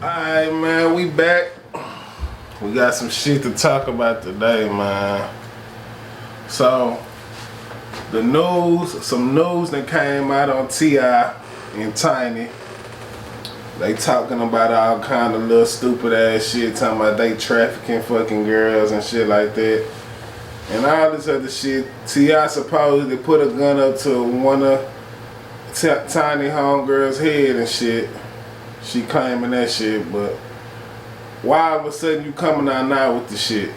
Alright, man, we back. We got some shit to talk about today, man. So, some news that came out on T.I and Tiny. They talking about all kind of little stupid ass shit, talking about they trafficking fucking girls and shit like that. And all this other shit. T.I supposedly put a gun up to one of Tiny homegirl's head and shit. She claiming that shit, but why all of a sudden you coming out now with the shit?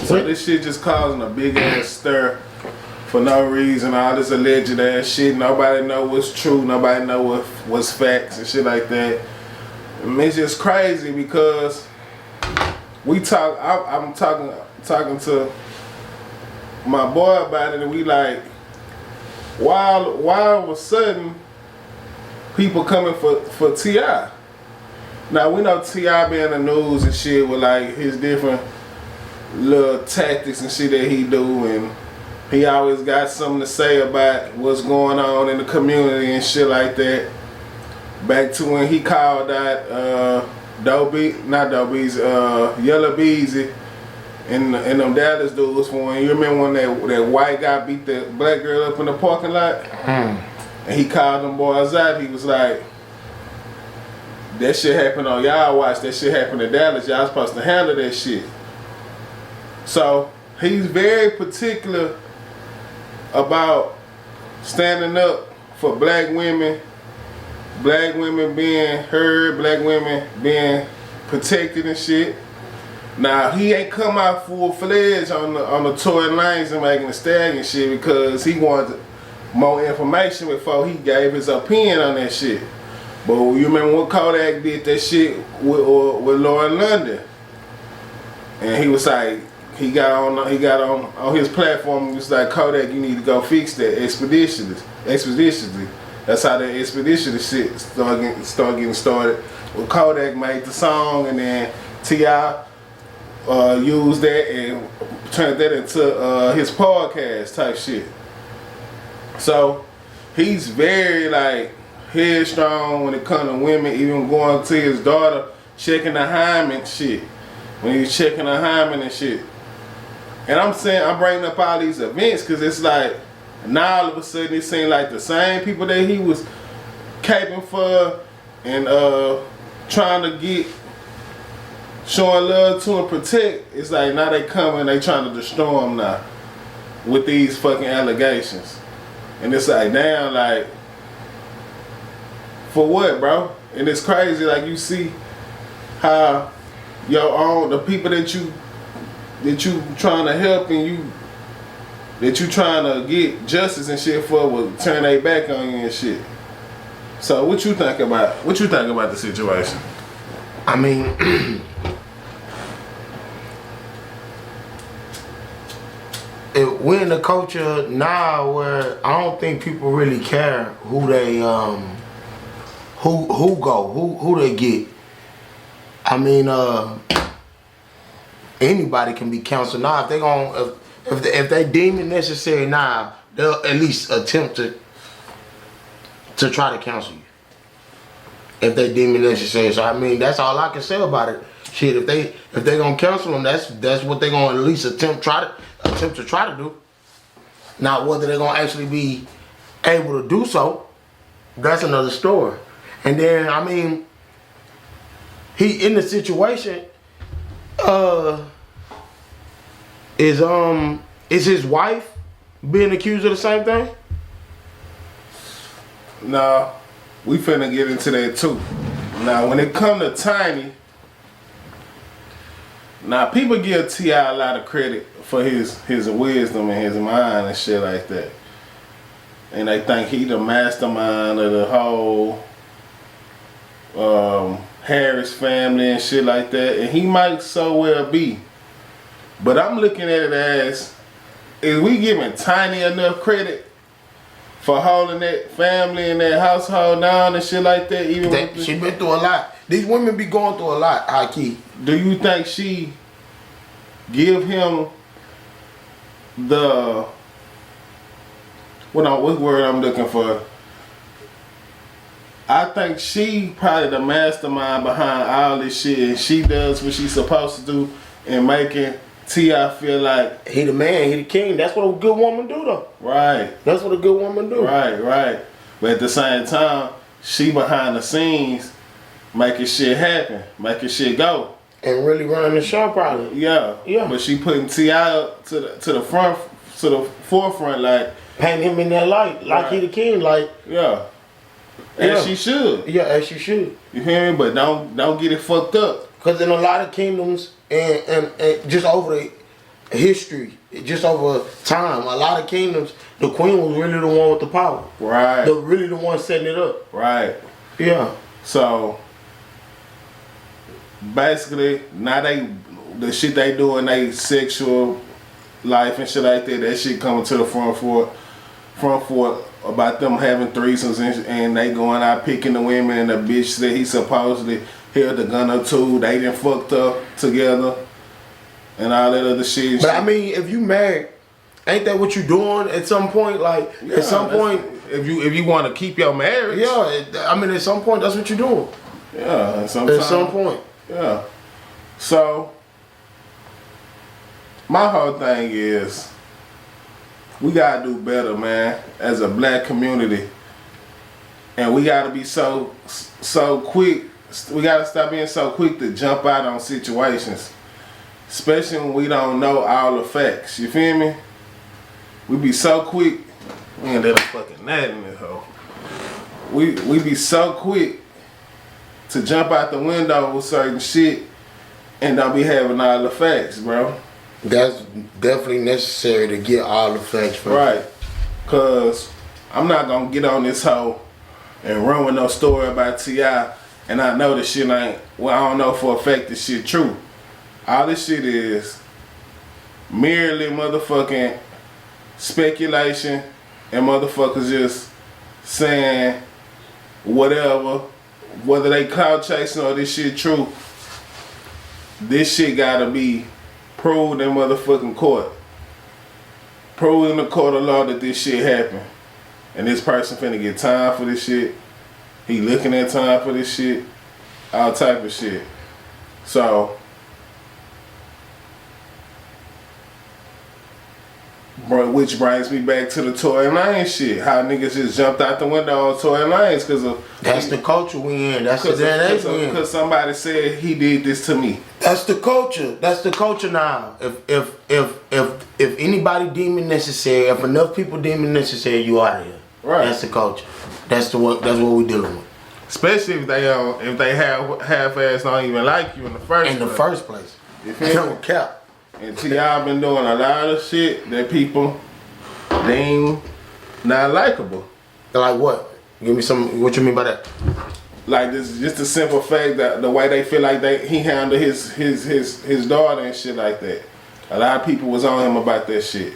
So this shit just causing a big ass stir for no reason. All this alleged ass shit. Nobody know what's true. Nobody know what's facts and shit like that. I mean, it's just crazy because we talk. I'm talking to my boy about it, and we like, why all of a sudden people coming for T.I. Now we know T.I be in the news and shit with like his different little tactics and shit that he do, and he always got something to say about what's going on in the community and shit like that. Back to when he called out Yellow Beezy and them Dallas dudes for when you remember when that white guy beat the black girl up in the parking lot? And he called them boys out. He was like, that shit happened on y'all watch. That shit happened in Dallas. Y'all supposed to handle that shit. So he's very particular about standing up for black women being heard, black women being protected and shit. Now he ain't come out full-fledged on the Tory Lanez and making a stallion shit because he wanted more information before he gave his opinion on that shit. But you remember when Kodak did that shit with Lauren London, and he was like, he got on his platform. He was like, Kodak, you need to go fix that expeditiously. That's how that expeditiously shit start getting started. Well, Kodak made the song, and then T.I used that and turned that into his podcast type shit. So he's very like headstrong when it comes to women, even going to his daughter, checking the hymen shit. When he's checking the hymen and shit. And I'm bringing up all these events because it's like, now all of a sudden it seems like the same people that he was caping for and trying to get, showing love to and protect, it's like now they coming, they trying to destroy him now with these fucking allegations. And it's like, damn, like, for what, bro? And it's crazy, like you see how the people that you trying to help and that you trying to get justice and shit for will turn their back on you and shit. So what you think about the situation? I mean, we're in a culture now where I don't think people really care who they who they get. I mean, anybody can be counseled now. If they gon' if they deem it necessary now, they'll at least attempt to try to counsel you. If they deem it necessary. So I mean, that's all I can say about it. Shit, if they gonna counsel them, that's what they gonna at least attempt to try to do. Now, whether they're gonna actually be able to do so, that's another story. And then, I mean, he in the situation. Is his wife being accused of the same thing? Nah, we finna get into that too. Now, when it come to Tiny, now people give T.I a lot of credit for his wisdom and his mind and shit like that. And they think he the mastermind of the whole Harris family and shit like that. And he might so well be. But I'm looking at it as, is we giving Tiny enough credit for holding that family and that household down and shit like that? She been through a lot. These women be going through a lot, high key. Do you think she give him the what word I'm looking for? I think she probably the mastermind behind all this shit, and she does what she's supposed to do in making T.I. feel like he the man, he the king. That's what a good woman do, though. right. That's what a good woman do. Right. But at the same time, she behind the scenes making shit happen, making shit go. And really running the show, probably. Yeah. But she putting T.I. up to the forefront, like paint him in that light, like he the king, like as she should. Yeah, as she should. You hear me? But don't get it fucked up. Cause in a lot of kingdoms and just over the history, just over time, a lot of kingdoms, the queen was really the one with the power. Right. Really the one setting it up. Right. Yeah. So basically, now the shit they do in they sexual life and shit like that shit coming to the front for about them having threesomes and they going out picking the women and the bitch that he supposedly held the gun up to. They done fucked up together and all that other shit. But I mean, if you married, ain't that what you doing at some point? Like at some point, if you want to keep your marriage, I mean, at some point, that's what you're doing. Yeah, at some point. Yeah. So my whole thing is we gotta do better, man, as a black community, and we gotta be so quick. We gotta stop being so quick to jump out on situations, especially when we don't know all the facts. You feel me? We be so quick. We ain't let a fucking gnat in this hole. We be so quick to jump out the window with certain shit and don't be having all the facts, bro. That's definitely necessary to get all the facts from. Right. Cause I'm not gonna get on this hoe and run with no story about T.I. and I know this shit ain't, well, I don't know for a fact this shit true. All this shit is merely motherfucking speculation and motherfuckers just saying whatever, whether they clout chasing or this shit true. This shit gotta be proved in motherfucking court. Proved in the court of law that this shit happened. And this person finna get time for this shit. He looking at time for this shit. All type of shit. So, bro, which brings me back to the Tory Lanez shit. How niggas just jumped out the window on Tory Lanez because of... That's the culture we in. That's the DNA we in. Because somebody said he did this to me. That's the culture. That's the culture now. If anybody deem it necessary, if enough people deem it necessary, you out of here. Right. That's the culture. That's what we dealing with. Especially if they half-ass don't even like you in the first place. You They don't care. And T.I. been doing a lot of shit that people deem not likable. Like what? Give me some. What you mean by that? Like this, just the simple fact that the way they feel like he handled his daughter and shit like that. A lot of people was on him about that shit.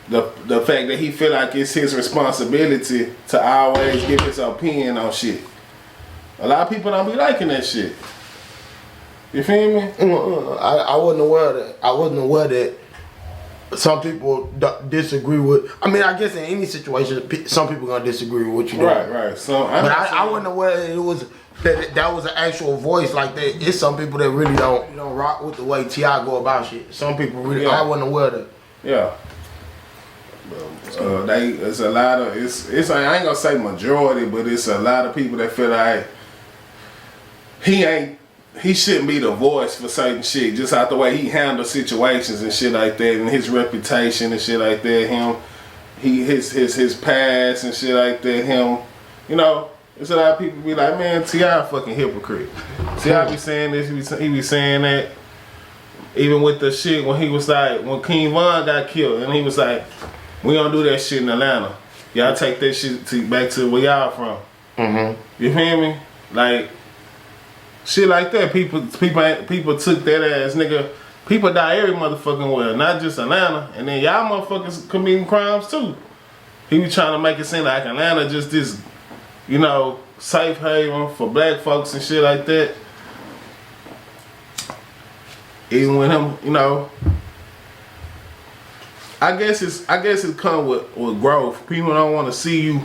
The fact that he feel like it's his responsibility to always give his opinion on shit. A lot of people don't be liking that shit. You feel me? I wasn't aware of that. I wasn't aware that some people disagree with. I mean, I guess in any situation, some people gonna disagree with what you do. Right. So, I wasn't aware that it was that was an actual voice like that. It's some people that really don't rock with the way T.I. go about shit. Some people really. I wasn't aware of that. Yeah. It's a lot of it's I ain't gonna say majority, but it's a lot of people that feel like he shouldn't be the voice for certain shit just out the way he handles situations and shit like that, and his reputation and shit like that. His past and shit like that. There's a lot of people be like, man, T.I. a fucking hypocrite. T.I. be saying this, he be saying that. Even with the shit when he was like, when King Von got killed, and he was like, we don't do that shit in Atlanta. Y'all take that shit back to where y'all from. Mm-hmm. You feel me? Like, shit like that. People took that as nigga. People die every motherfucking well, not just Atlanta. And then y'all motherfuckers committing crimes too. He was trying to make it seem like Atlanta just this, safe haven for black folks and shit like that. Even with him, I guess it come with growth. People don't want to see you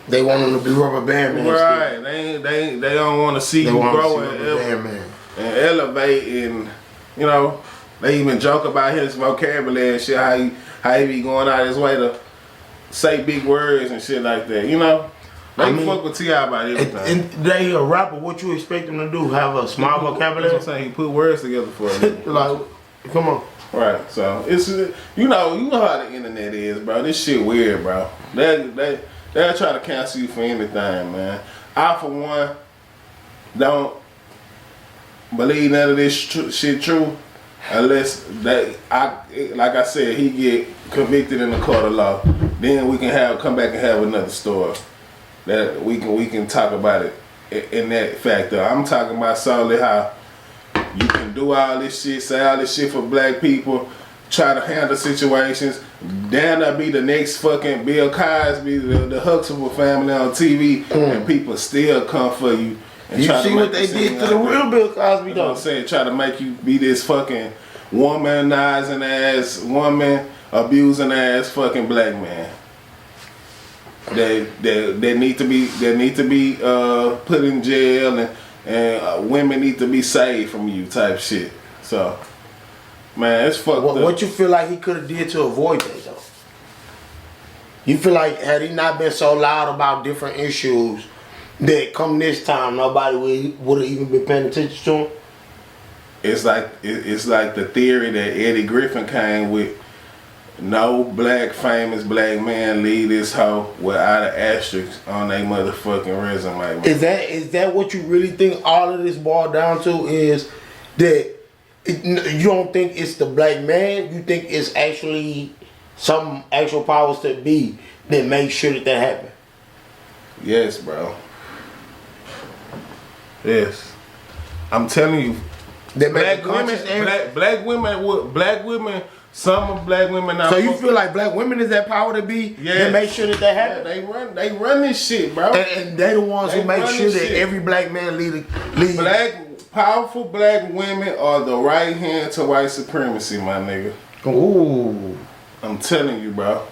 They want him to be rubber band man. Right. They don't want to see you grow and elevate, and you know, they even joke about his vocabulary and shit, how he be going out his way to say big words and shit like that, you know? They fuck with T.I. about everything. And they a rapper, what you expect them to do? Have a small vocabulary? That's what I'm saying, he put words together for it. Like, come on. Right, so it's, you know how the internet is, bro. This shit weird, bro. They'll try to cancel you for anything, man. I, for one, don't believe none of this shit true unless like I said, he get convicted in the court of law. Then we can come back and have another story that we can talk about it in that factor. I'm talking about solely how you can do all this shit, say all this shit for black people, try to handle situations. Damn, that be the next fucking Bill Cosby, the Huxtable family on TV, and people still come for you. And you see what they did to the real Bill Cosby, though? You know what I'm saying? Try to make you be this fucking womanizing ass, woman abusing ass fucking black man. They need to be put in jail, and women need to be saved from you type shit. So, man, it's fucked up. What you feel like he could have did to avoid that, though? You feel like had he not been so loud about different issues, that come this time nobody would have even been paying attention to him? It's like the theory that Eddie Griffin came with. No famous black man leave this hoe without an asterisk on their motherfucking resume. Man. Is that what you really think all of this boiled down to? Is that you don't think it's the black man? You think it's actually some actual powers that be that make sure that happened? Yes, bro. Yes, I'm telling you. Black women. Some of black women. So you feel like black women is that power to be? Yeah. That make sure that happens. Yeah, they run this shit, bro. And they the ones who make sure that every black man lead. Powerful black women are the right hand to white supremacy, my nigga. Ooh. I'm telling you, bro.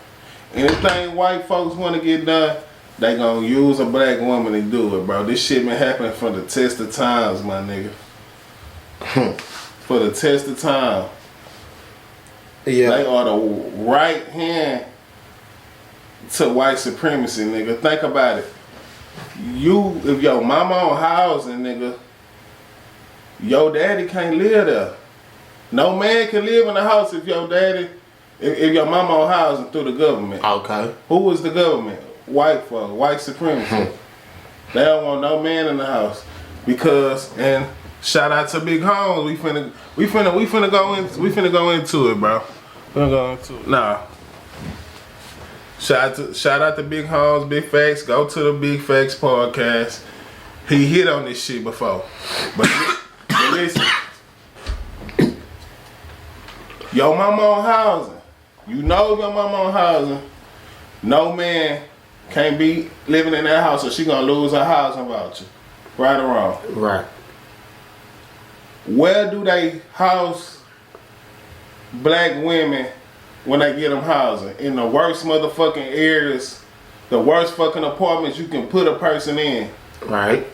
Anything white folks want to get done, they gonna use a black woman to do it, bro. This shit been happening for the test of times, my nigga. For the test of time. Yeah. They are the right hand to white supremacy, nigga. Think about it. If your mama on housing, nigga, your daddy can't live there. No man can live in the house if your mama on housing through the government. Okay. Who is the government? White folk, white supremacy. They don't want no man in the house because, and shout out to Big Homes. We finna go into it, bro. We're gonna go into it. Nah. Shout out to Big Homes, Big Facts. Go to the Big Facts podcast. He hit on this shit before. But listen. Your mama on housing. You know your mama on housing. No man can't be living in that house or she gonna lose her housing voucher. Right or wrong? Right. Where do they house black women when they get them housing? In the worst motherfucking areas, the worst fucking apartments you can put a person in. Right.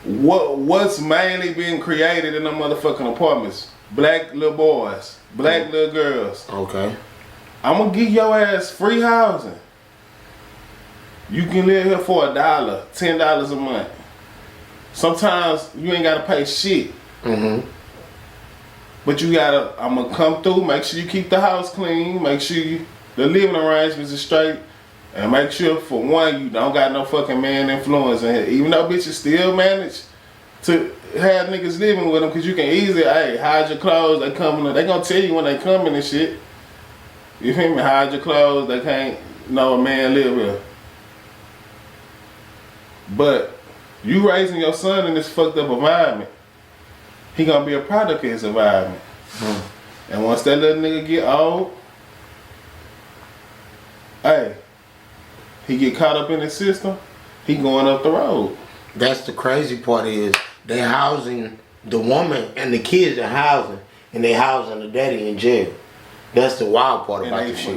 What's mainly being created in them motherfucking apartments? Black little boys, black little girls. Okay. I'm gonna give your ass free housing. You can live here for $1, $10 a month. Sometimes you ain't gotta pay shit. Mm-hmm. But I'm gonna come through, make sure you keep the house clean, make sure the living arrangements are straight, and make sure, for one, you don't got no fucking man influence in here. Even though bitches still manage to have niggas living with them, because you can easily, hide your clothes, they gonna tell you when they coming and shit. You feel me? Hide your clothes, they can't know a man live here. But you raising your son in this fucked up environment, he gonna be a product of his environment. And once that little nigga get old, he get caught up in the system, he going up the road. That's the crazy part is they housing the woman and the kids are housing, and they housing the daddy in jail. That's the wild part about this shit.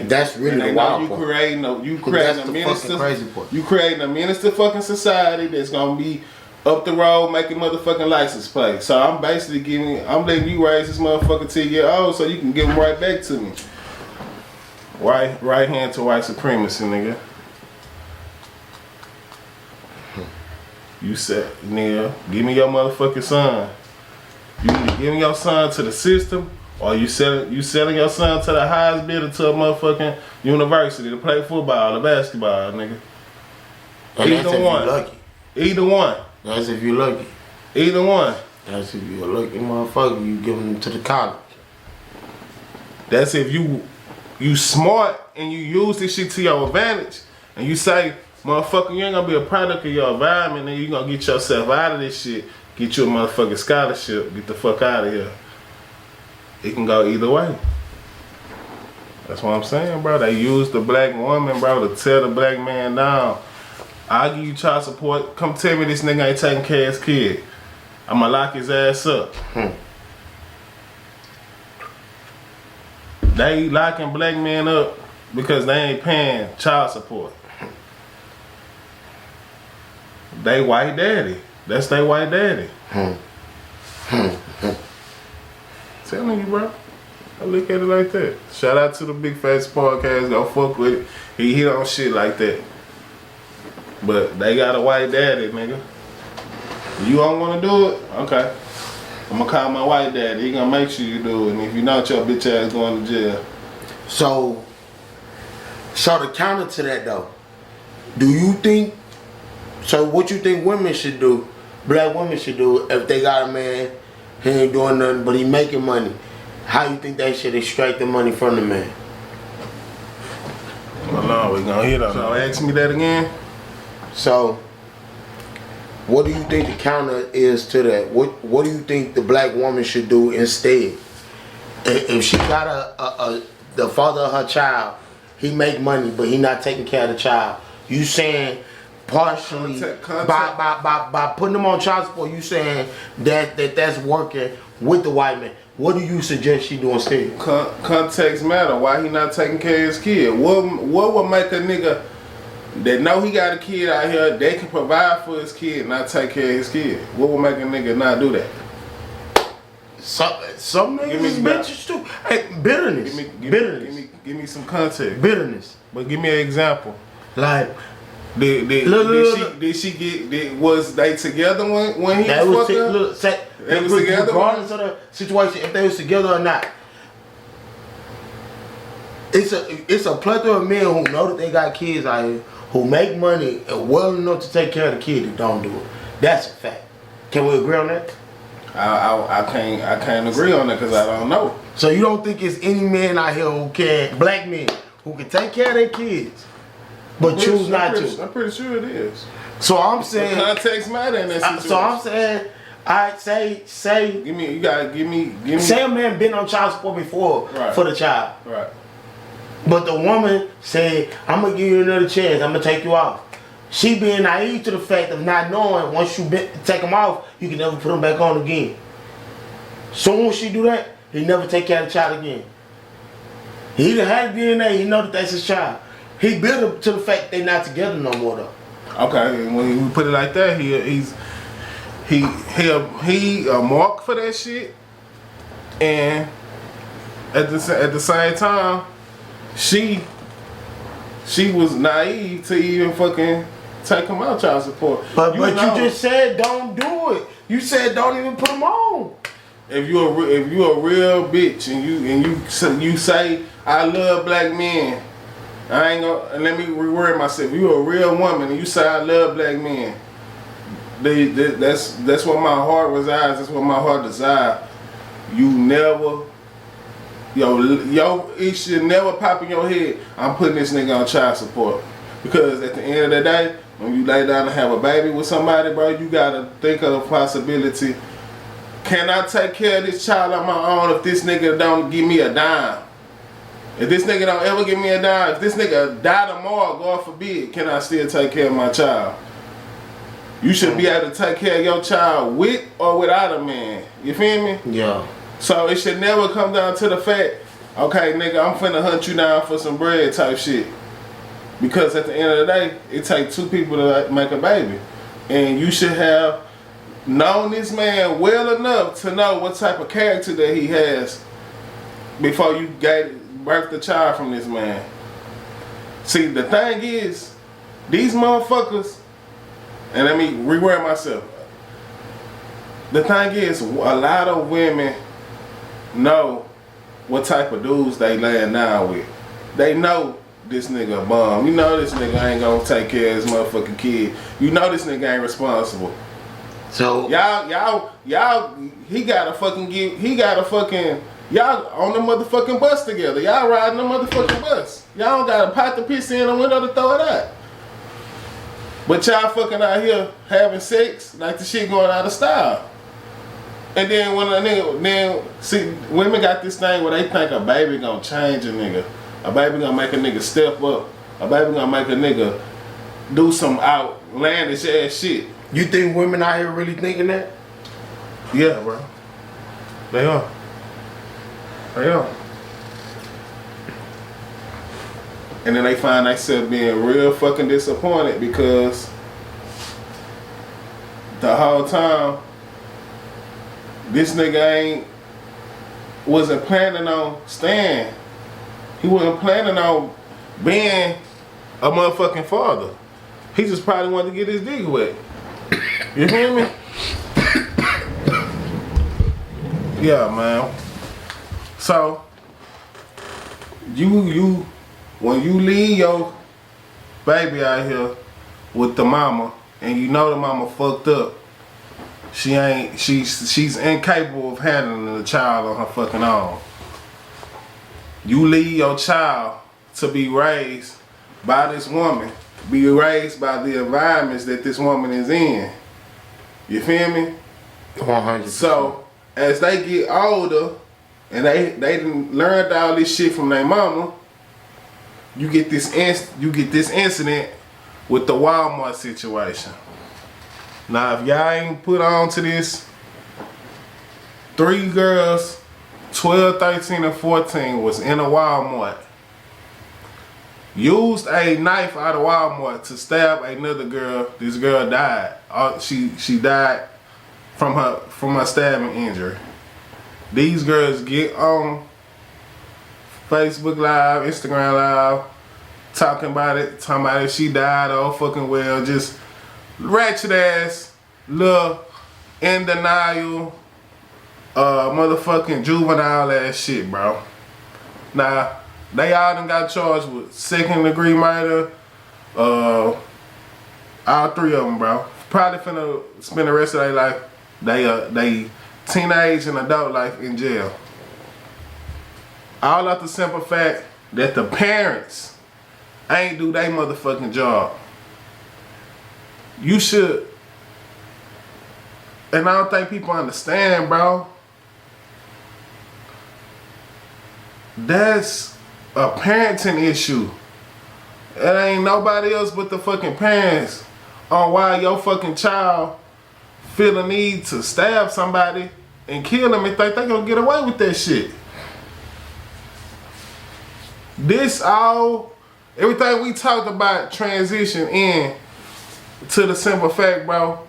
That's really the wild part. You creating a minister. Crazy part. You creating a minister fucking society that's gonna be up the road making motherfucking license plates. So I'm basically I'm letting you raise this motherfucker till you're old so you can give them right back to me. Right hand to white supremacy, nigga. You said, nigga, give me your motherfucking son. You either giving your son to the system or you selling your son to the highest bidder to a motherfucking university to play football or basketball, nigga. And either one. Lucky. Either one. That's if you're lucky. Either one. That's if you're a lucky motherfucker. You give them to the college. That's if you smart and you use this shit to your advantage and you say, motherfucker, you ain't gonna be a product of your environment and you gonna get yourself out of this shit, get you a motherfucking scholarship, get the fuck out of here. It can go either way. That's what I'm saying, bro. They use the black woman, bro, to tear the black man down. I'll give you child support. Come tell me this nigga ain't taking care of his kid. I'ma lock his ass up. They locking black men up because they ain't paying child support. They white daddy. That's they white daddy. Telling you, bro. I look at it like that. Shout out to the Big Face Podcast. Go fuck with it. He hit on shit like that. But they got a white daddy, nigga. You don't want to do it? Okay. I'm going to call my white daddy. He going to make sure you do it. And if you not, your bitch ass going to jail. So the counter to that, though, do you think, so what you think women should do, black women should do, if they got a man, he ain't doing nothing, but he making money, how you think they should extract the money from the man? Well, no, we going to hit on so ask me that again. So, what do you think the counter is to that? What do you think the black woman should do instead? If she got the father of her child, he make money, but he not taking care of the child. You saying partially by putting them on child support, you saying that's working with the white man. What do you suggest she do instead? Context matter. Why he not taking care of his kid? What would make a nigga that know he got a kid out here, they can provide for his kid, not take care of his kid? What would make a nigga not do that? Some niggas is bitches too. Hey, bitterness. Give me some context. Bitterness. But give me an example. Like, did she get? Was they together when he was fucked up? They was together. Regardless of the situation, if they was together or not. It's a plethora of men who know that they got kids out here, who make money and well enough to take care of the kid that don't do it. That's a fact. Can we agree on that? I can't agree on that because I don't know. So you don't think it's any man out here who can, black men, who can take care of their kids, but choose not to? I'm pretty sure it is. So I'm saying the context matter in that situation. So I'm saying, alright, say give me. Say a man been on child support before for the child. Right. But the woman said, I'm going to give you another chance. I'm going to take you off. She being naive to the fact of not knowing once you take them off, you can never put them back on again. Soon as she do that, he never take care of the child again. He either had DNA, he know that that's his child. He built up to the fact they not together no more though. Okay, and when we put it like that, he a mark for that shit. And at the same time, she was naive to even fucking take him out child support. But you just said don't do it. You said don't even put him on. If you a real bitch and you say I love black men, I ain't gonna let me reword myself. You a real woman and you say I love black men. That's where my heart resides. That's what my heart desires. You never. It should never pop in your head, I'm putting this nigga on child support. Because at the end of the day, when you lay down and have a baby with somebody, bro, you gotta think of the possibility. Can I take care of this child on my own if this nigga don't give me a dime? If this nigga don't ever give me a dime, if this nigga die tomorrow, God forbid, can I still take care of my child? You should be able to take care of your child with or without a man. You feel me? Yeah. So it should never come down to the fact, okay, nigga, I'm finna hunt you down for some bread type shit. Because at the end of the day, it takes two people to make a baby. And you should have known this man well enough to know what type of character that he has before you gave birth the child from this man. See, the thing is, these motherfuckers, and let me reword myself. The thing is, a lot of women know what type of dudes they laying down with. They know this nigga a bum. You know this nigga ain't gonna take care of his motherfucking kid. You know this nigga ain't responsible. So y'all, he gotta fucking, y'all on the motherfucking bus together. Y'all riding the motherfucking bus. Y'all don't got a pot to piss in the window to throw it out. But y'all fucking out here having sex like the shit going out of style. And then when a nigga, see, women got this thing where they think a baby gonna change a nigga. A baby gonna make a nigga step up. A baby gonna make a nigga do some outlandish ass shit. you think women out here really thinking that? Yeah, bro. They are. They are. And then they find themselves being real fucking disappointed because the whole time this nigga wasn't planning on staying. He wasn't planning on being a motherfucking father. He just probably wanted to get his dick wet. You hear me? Yeah, man. So you when you leave your baby out here with the mama and you know the mama fucked up, she's incapable of handling the child on her fucking own. You leave your child to be raised by this woman, be raised by the environments that this woman is in. You feel me? 100%. So as they get older and they done learned all this shit from their mama, you get this incident with the Walmart situation. Now if y'all ain't put on to this, 3 girls, 12, 13, and 14 was in a Walmart. Used a knife out of Walmart to stab another girl. This girl died. She died from her stabbing injury. These girls get on Facebook Live, Instagram Live, talking about it. She died all fucking well. Just ratchet ass, little in denial, motherfucking juvenile ass shit, bro. Now, they all done got charged with 2nd-degree murder. All 3 of them, bro. Probably finna spend the rest of their life, they teenage and adult life in jail. All out the simple fact that the parents ain't do their motherfucking job. You should, and I don't think people understand, bro. That's a parenting issue. It ain't nobody else but the fucking parents on why your fucking child feel a need to stab somebody and kill them and think they gonna get away with that shit. Everything we talked about transition in to the simple fact, bro,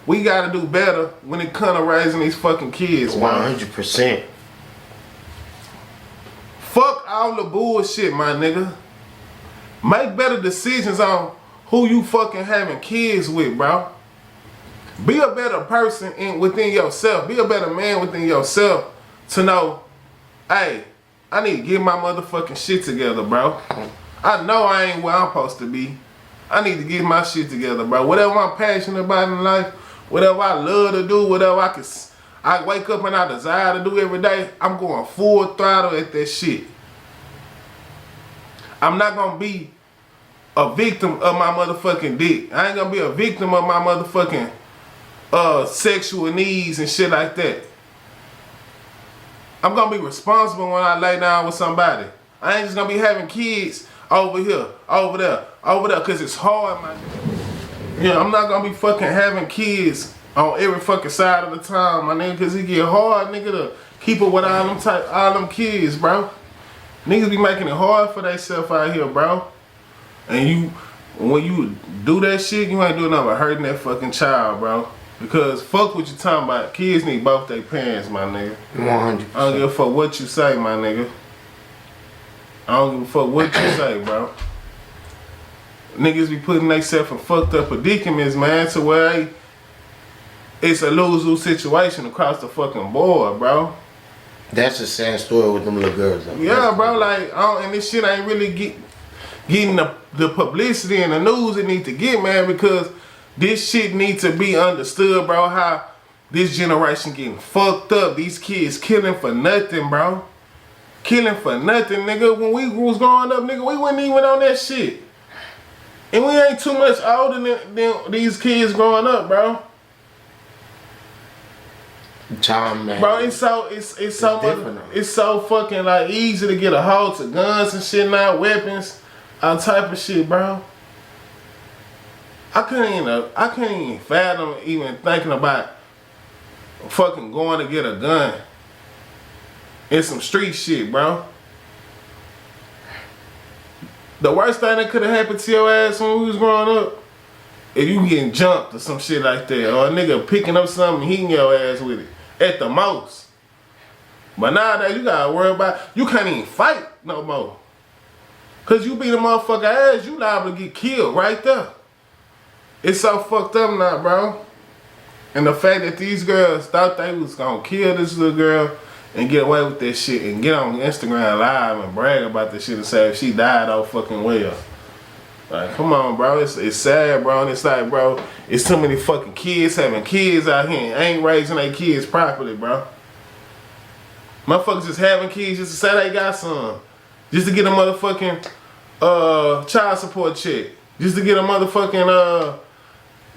we gotta do better when it comes to raising these fucking kids, bro. 100%. Fuck all the bullshit, my nigga. Make better decisions on who you fucking having kids with, bro. Be a better person within yourself. Be a better man within yourself to know, hey, I need to get my motherfucking shit together, bro. I know I ain't where I'm supposed to be. I need to get my shit together, bro. Whatever I'm passionate about in life, whatever I love to do, whatever I wake up and I desire to do every day, I'm going full throttle at that shit. I'm not gonna be a victim of my motherfucking dick. I ain't gonna be a victim of my motherfucking sexual needs and shit like that. I'm gonna be responsible when I lay down with somebody. I ain't just gonna be having kids over here, over there, cause it's hard, man. Yeah, I'm not gonna be fucking having kids on every fucking side of the time, my nigga, cause it get hard, nigga, to keep it with all them kids, bro. Niggas be making it hard for themselves out here, bro. And when you do that shit, you ain't doing nothing but hurting that fucking child, bro. Because fuck what you talking about. Kids need both their parents, my nigga. 100%. I don't give a fuck what you say, my nigga. I don't give a fuck what you say, bro. Niggas be putting themselves in fucked up predicaments, man, to where it's a lose-lose situation across the fucking board, bro. That's a sad story with them little girls. Though. Yeah, bro, like, and this shit ain't really getting the publicity and the news it need to get, man, because this shit needs to be understood, bro, how this generation getting fucked up. These kids killing for nothing, bro. Killing for nothing, nigga. When we was growing up, nigga, we wasn't even on that shit. And we ain't too much older than these kids growing up, bro. Time, man. Bro, it's so fucking like easy to get a hold to guns and shit now, weapons, all type of shit, bro. I couldn't even fathom even thinking about fucking going to get a gun. It's some street shit, bro. The worst thing that could have happened to your ass when we was growing up, if you getting jumped or some shit like that, or a nigga picking up something and hitting your ass with it, at the most. But nowadays, you gotta worry about, you can't even fight no more. Cause you beat a motherfucker ass, you liable to get killed right there. It's so fucked up now, bro. And the fact that these girls thought they was gonna kill this little girl and get away with that shit and get on Instagram Live and brag about this shit and say if she died all fucking well. Like, come on, bro. It's sad, bro. And it's like, bro, it's too many fucking kids having kids out here and ain't raising their kids properly, bro. Motherfuckers just having kids just to say they got some. Just to get a motherfucking child support check. Just to get a motherfucking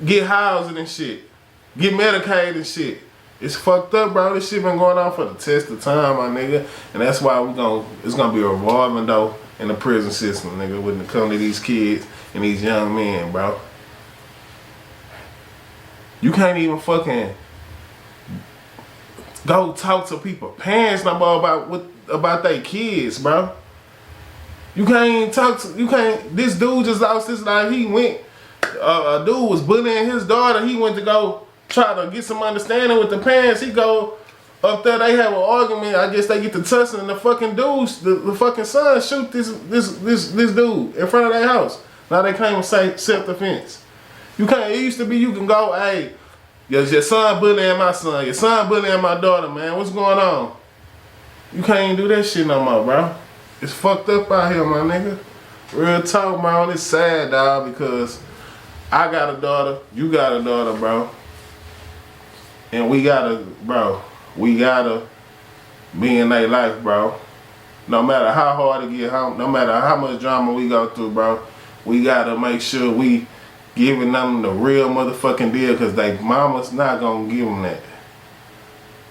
get housing and shit. Get Medicaid and shit. It's fucked up, bro. This shit been going on for the test of time, my nigga. And that's why it's gonna be a revolving door in the prison system, nigga, when it come to these kids and these young men, bro. You can't even fucking go talk to people, parents no more about their kids, bro. You can't even this dude just lost his life. He went, a dude was bullying his daughter. He went to go try to get some understanding with the parents. He go up there, they have an argument. I guess they get to tussling, and the fucking dudes, the fucking son shoot this dude in front of their house. Now they claim to say self-defense. You can't. It used to be you can go, hey, your son bullying my son, your son bullying my daughter, man. What's going on? You can't even do that shit no more, bro. It's fucked up out here, my nigga. Real talk, bro. It's sad, dog, because I got a daughter, you got a daughter, bro. And we gotta be in their life, bro. No matter how hard it get home, no matter how much drama we go through, bro, we gotta make sure we giving them the real motherfucking deal, because they mama's not gonna give them that.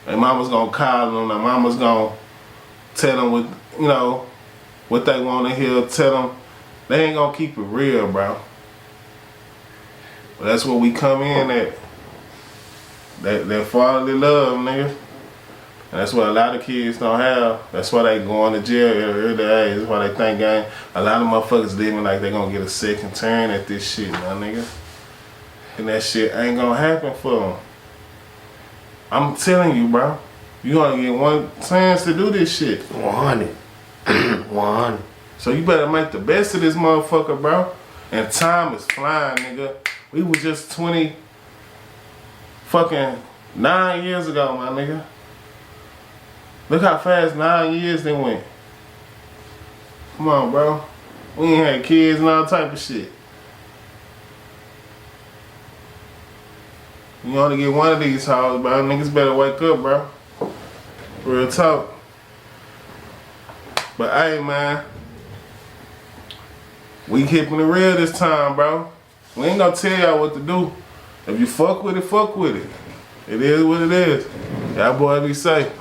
Their mama's gonna call them, their mama's gonna tell them what they want to hear, tell them. They ain't gonna keep it real, bro. But that's where we come in at. That fatherly love, nigga. And that's what a lot of kids don't have. That's why they going to jail at an early age. That's why they think a lot of motherfuckers living like they gonna get a second turn at this shit, my nigga. And that shit ain't gonna happen for them. I'm telling you, bro. You gonna get one chance to do this shit. 100. 100. So you better make the best of this motherfucker, bro. And time is flying, nigga. We was just 9 years ago, my nigga. Look how fast 9 years they went. Come on, bro. We ain't had kids and all type of shit. You only get one of these hoes, bro. Niggas better wake up, bro. Real talk. But hey, man. We keeping it real this time, bro. We ain't gonna tell y'all what to do. If you fuck with it, fuck with it. It is what it is. Y'all boys be safe.